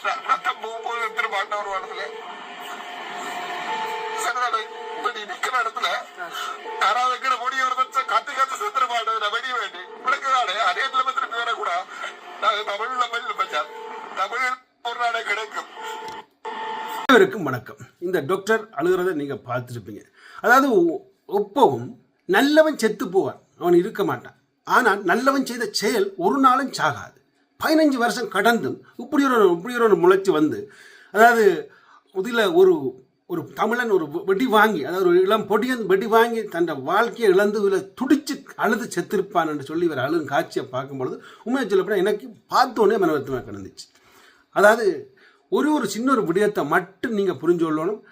ஒரு வாரத்துல வெடி நிக்கிற இடத்துல யாராவது கீழே பொடிய கத்து கத்து செத்துற மாட்டேன் வெடி வேண்டி பிடிக்கிறானே அதே நிலைமை திருப்பி வரக்கூடா. நாங்க தமிழ்ல பச்சா தமிழ் ஒரு நாளே கிடைக்கும். அனைவருக்கும் வணக்கம். இந்த டாக்டர் அழுகிறத நீங்க பார்த்துருப்பீங்க. அதாவது எப்பவும் நல்லவன் செத்து போவான், அவன் இருக்க மாட்டான். ஆனால் நல்லவன் செய்த செயல் ஒரு நாளும் சாகாது. 15 வருஷம் கடந்தும் இப்படி ஒரு முளைச்சி வந்து, அதாவது இதில் ஒரு தமிழன் ஒரு வெடி வாங்கி, அதாவது ஒரு இளம் பொடியன் வெடி வாங்கி தன் வாழ்க்கையை இழந்து இதில் துடிச்சு அழுது செத்திருப்பான் என்று சொல்லி இவர் அழுகும் காட்சியை பார்க்கும்பொழுது உண்மையை சொல்லப்போனால் எனக்கு பார்த்தோன்னே மனவருத்தமாக கிடந்துச்சு. அதாவது ஒரு சின்ன ஒரு விடயத்தை மட்டும் நீங்கள் புரிஞ்சு கொள்ளணும்.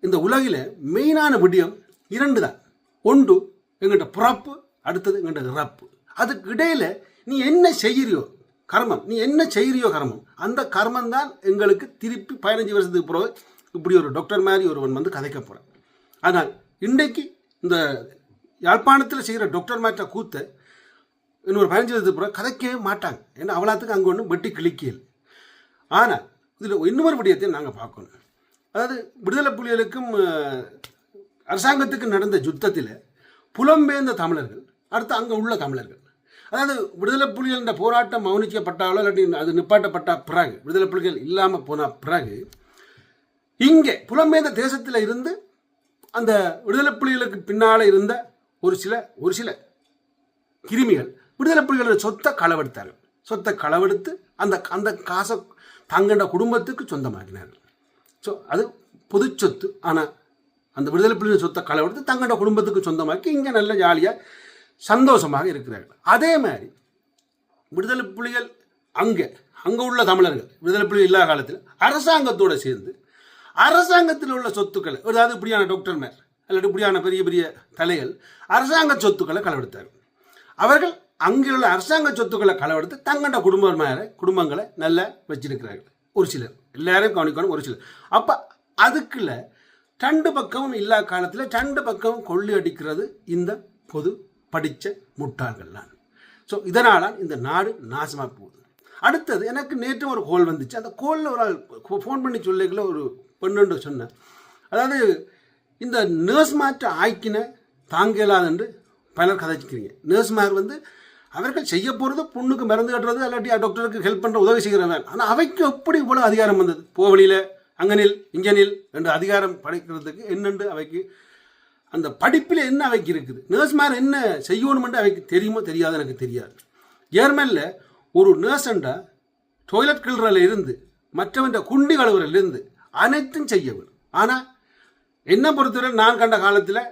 இந்த உலகில் மெயினான விடயம் 2 தான். ஒன்று எங்கள்கிட்ட பிறப்பு, அடுத்தது எங்கள்கிட்ட இறப்பு. அதுக்கு இடையில நீ என்ன செய்கிறியோ கர்மம், நீ என்ன செய்கிறியோ கர்மம், அந்த கர்மம் தான் எங்களுக்கு திருப்பி 15 வருஷத்துக்கு பிறகு இப்படி ஒரு டாக்டர் மாதிரி ஒருவன் வந்து கதைக்க போகிறான். ஆனால் இன்றைக்கு இந்த யாழ்ப்பாணத்தில் செய்கிற டாக்டர் மாற்ற கூத்தை இன்னொரு 15 வருஷத்துக்கு பிறகு கதைக்கவே மாட்டாங்க. ஏன்னா அவ்வளோத்துக்கு அங்கே ஒன்றும் வெட்டி கிளிக்கியல். ஆனால் இதில் இன்னொரு விடயத்தை நாங்கள் பார்க்கணும். அதாவது விடுதலை புலிகளுக்கும் அரசாங்கத்துக்கு நடந்த யுத்தத்தில் புலம்பெயர்ந்த தமிழர்கள், அடுத்து அங்கே உள்ள தமிழர்கள், அதாவது விடுதலை புலிகள் என்ற போராட்டம் மௌனிக்கப்பட்டாலோ இல்லாட்டி அது நிப்பாட்டப்பட்ட பிறகு, விடுதலை புலிகள் இல்லாமல் போன பிறகு இங்கே புலம்பெயர்ந்த தேசத்தில் இருந்து அந்த விடுதலை புலிகளுக்கு பின்னால் இருந்த ஒரு சில கிருமிகள் விடுதலை புலிகளோட சொத்தை களவெடுத்தார்கள். சொத்தை களவெடுத்து அந்த காசை தங்கண்ட குடும்பத்துக்கு சொந்தமாக்கினார்கள். ஸோ அது பொது சொத்து. ஆனால் அந்த விடுதலை புலிகள் சொத்தை களவெடுத்து தங்கண்ட குடும்பத்துக்கு சொந்தமாக்கி இங்கே நல்ல ஜாலியாக சந்தோஷமாக இருக்கிறார்கள். அதே மாதிரி விடுதலை புலிகள் அங்கே உள்ள தமிழர்கள் விடுதலை புலிகள் இல்லாத காலத்தில் அரசாங்கத்தோடு சேர்ந்து அரசாங்கத்தில் உள்ள சொத்துக்களை, அதாவது இப்படியான டாக்டர் மேர் அல்லது இப்படியான பெரிய பெரிய தலைகள் அரசாங்க சொத்துக்களை களவெடுத்தார்கள். அவர்கள் அங்கே உள்ள அரசாங்க சொத்துக்களை களவெடுத்து தங்கண்ட குடும்பங்களை நல்லா வச்சிருக்கிறார்கள். ஒரு சிலர், எல்லாரையும் கவனிக்கணும், ஒரு சிலர். அப்போ அதுக்குள்ள 2 பக்கமும் இல்லா காலத்தில் 2 பக்கமும் கொள்ளி அடிக்கிறது இந்த பொது படித்த முட்டாள்கள்லாம். ஸோ இதனால் இந்த நாடு நாசமாக போகுது. அடுத்தது எனக்கு நேற்று ஒரு கோல் வந்துச்சு. அந்த கோலில் ஒரு ஆள் ஃபோன் பண்ணி சொல்லிக்கல ஒரு பெண்ணு சொன்னேன். அதாவது இந்த நர்ஸ் மாற்ற ஆய்க்கின தாங்கலாது என்று பலர் கதைச்சிக்கிறீங்க. நர்ஸ்மார் வந்து அவர்கள் செய்ய போகிறது பொண்ணுக்கு மருந்து கட்டுறது இல்லாட்டி டாக்டருக்கு ஹெல்ப் பண்ணுற உதவி செய்கிறவங்க. ஆனால் அவைக்கு எப்படி இவ்வளோ அதிகாரம் வந்தது? போவழியில் அங்கனில் இங்கனில் என்று அதிகாரம் படைக்கிறதுக்கு என்னென்று அவைக்கு அந்த படிப்பில் என்ன அவைக்கு இருக்குது? நர்ஸ்மார் என்ன செய்யணுமென்று அவைக்கு தெரியுமோ தெரியாது, எனக்கு தெரியாது. ஜெர்மனில் ஒரு நர்ஸ்ண்டா டாய்லெட் கிளறல இருந்து மற்றவன் குண்டி கழுவுறதுலேருந்து அனைத்தும் செய்ய வேணும். ஆனால் என்ன பொறுத்தவரை நான் கண்ட காலத்தில்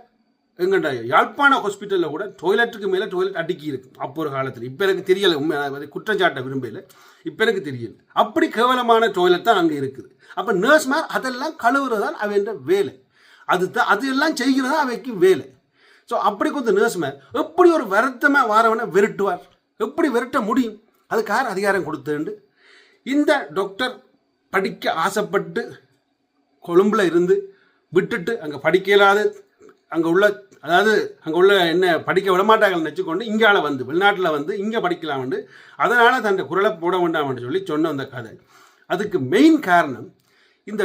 எங்கள்ட யாழ்ப்பாண ஹாஸ்பிட்டலில் கூட டாய்லெட்டுக்கு மேலே டாய்லெட் அடுக்கி இருக்கு. அப்போ ஒரு காலத்தில், இப்போ எனக்கு தெரியலை, உண்மை குற்றச்சாட்டை விரும்பல, இப்போ எனக்கு தெரியல. அப்படி கேவலமான டாய்லெட் தான் அங்கே இருக்குது. அப்போ நர்ஸ்மார் அதெல்லாம் கழுவுறதான் அவன் வேலை, அது எல்லாம் செய்கிறதா அவைக்கு வேலை. ஸோ அப்படி கொஞ்சம் நர்ஸ்மார் எப்படி ஒரு வருத்தமாக வாரவனை விரட்டுவார்? எப்படி விரட்ட முடியும்? அதுக்கு யார் அதிகாரம் கொடுத்துண்டு? இந்த டாக்டர் படிக்க ஆசைப்பட்டு கொழும்புல இருந்து விட்டுட்டு அங்கே படிக்க இயலாது, அங்கே உள்ள என்ன படிக்க விடமாட்டாங்கன்னு நினச்சிக்கொண்டு இங்கால வந்து வெளிநாட்டில் வந்து இங்கே படிக்கலாம்னு, அதனால் தன் குரலை போட வேண்டாம்னு சொல்லி சொன்ன அந்த கதை. அதுக்கு மெயின் காரணம் இந்த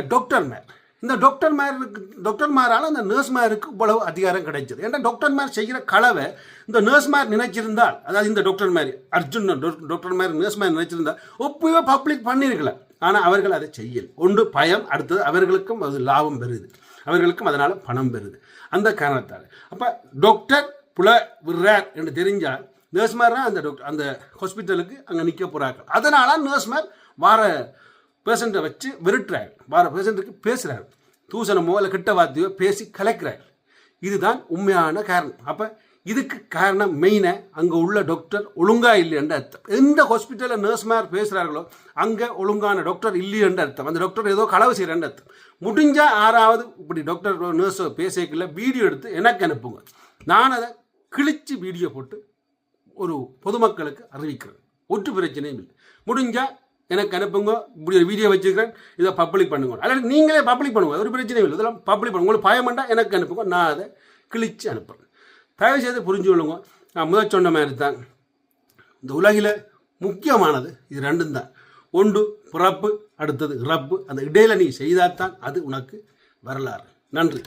டாக்டர்மாரால் அந்த நர்ஸ்மாருக்கு இவ்வளவு அதிகாரம் கிடைச்சது. ஏன்னா டாக்டர்மார் செய்கிற கலவை இந்த நர்ஸ்மார் நினைச்சிருந்தால், அதாவது இந்த டாக்டர் மாதிரி அர்ஜுன் டாக்டர்மார் நர்ஸ்மார் நினைச்சிருந்தால் ஒப்புவே பப்ளிக் பண்ணியிருக்கலாம். ஆனால் அவர்கள் அதை செய்யல. ஒன்று பயம், அடுத்தது அவர்களுக்கும் அது லாபம் பெறுது, அவர்களுக்கும் அதனால் பணம் பெறுது. அந்த காரணத்தால் அப்போ டாக்டர் புல விடுறார் என்று தெரிஞ்சால் நர்ஸ்மார்னா அந்த ஹாஸ்பிட்டலுக்கு அங்கே நிற்க போகிறாங்க. அதனால நர்ஸ்மார் வார பேஷண்ட்டை வச்சு விரட்டுறாங்க, வார பேஷண்ட்டுக்கு பேசுகிறாங்க, தூசணமோ இல்லை கிட்ட வார்த்தையோ பேசி கலைக்கிறாங்க. இதுதான் உண்மையான காரணம். அப்போ இதுக்கு காரணம் மெயினாக அங்கே உள்ள டாக்டர் ஒழுங்காக இல்லைன்ற அர்த்தம். எந்த ஹாஸ்பிட்டலில் நர்ஸ்மார் பேசுகிறார்களோ அங்கே ஒழுங்கான டாக்டர் இல்லையன்ற அர்த்தம். அந்த டாக்டர் ஏதோ களவு செய்கிறன்ற அர்த்தம். முடிஞ்சால் யாராவது இப்படி டாக்டர் நர்ஸோ பேசிக்கல வீடியோ எடுத்து எனக்கு அனுப்புங்க. நான் அதை கிழித்து வீடியோ போட்டு ஒரு பொதுமக்களுக்கு அறிவிக்கிறேன். ஒற்று பிரச்சனையும் இல்லை. முடிஞ்சால் எனக்கு அனுப்புங்க, இப்படி ஒரு வீடியோ வச்சுக்கிறேன், இதை பப்ளிக் பண்ணுங்க. அல்லது நீங்களே பப்ளிக் பண்ணுங்க, ஒரு பிரச்சனையும் இல்லை. இதெல்லாம் பப்ளிக் பண்ணுங்க. உங்களுக்கு பயமாண்டா எனக்கு அனுப்புங்க, நான் அதை கிழித்து அனுப்புகிறேன். தயவு செய்து புரிஞ்சு கொள்ளுங்க. நான் முதல் சொன்ன மாதிரி தான் இந்த உலகில் முக்கியமானது இது 2 தான். ஒன்று பிறப்பு, அடுத்தது இறப்பு. அந்த இடையில நீ செய்தால்தான் அது உனக்கு வரலாறு. நன்றி.